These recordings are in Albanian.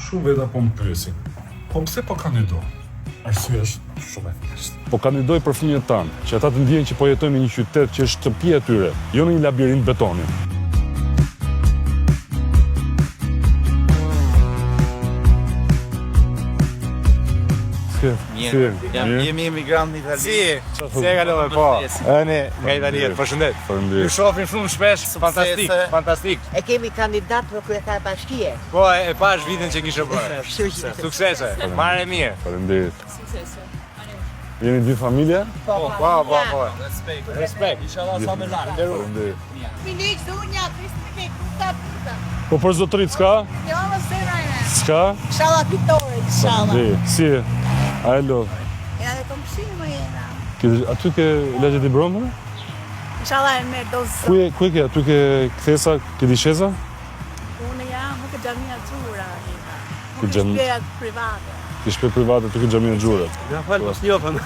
Shumë veta po më pyesin. Po pse po kandido? Arsye është shumë e thjeshtë. Po kandidoj për fëmijët tanë, që ata të ndjejnë që po jetojnë në një qytet që është shtëpia e tyre, jo në një labirint betoni. Jemi emigrant në Itali. Si e kalove po? Ne nga Italia, përshëndet. Ju shohim shumë shpesh, fantastik. E kemi kandidat për kryetar bashkie. Po, e pash vitin që kishe bërë. Suksese, marrë e mirë. Faleminderit. Jeni dy familje? Po. Respekt. Inshallah sa më larg. Faleminderit. Minik, dunja, Kristi, puta. Po për zotërit s'ka? Jo, më se rajne. S'ka? Inshallah pitore, inshallah. Faleminderit. Si e? A e lo? Ja dhe kom shimë më jena. Aty ke lagjet i bromëve? Inshallah e merë dozë. Ku e ke? Aty ke kthesa, ke disheza? Unë jam, nuk e gjamia gjura. Ke gjami- Shpeja private. Ke shtëpi private, aty ke xhamia e Xhuret. Ja fal, mos njofën.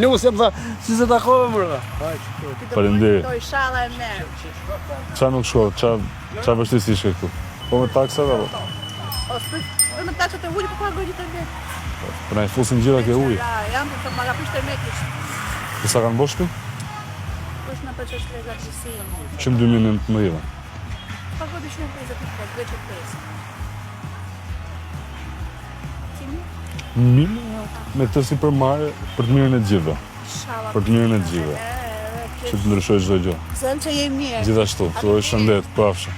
Ne mos jam tha, si se takove më. Faleminderit. Inshallah e merë. Qa nuk shko? Qa vështirësi shke këtu? Po me taksat apo? Dhe me taksat e ujë, po pagoj gjithë të me. Po na i fusin gjitha ke ujë. Jam për të magapisht e me kishë. Sa kanë boshpi? Kush në përqesh leza gjësimë. Që në 2019. Pagoj dhe shumë 25, dhe që 5. Mirë, me këtë si përmarrje për të mirën e gjithëve. Inshallah. Për të mirën e gjithëve. Që të ndryshoj çdo gjë. Zënë që jemi mirë. Gjithashtu, thuaj shëndet, pafshim.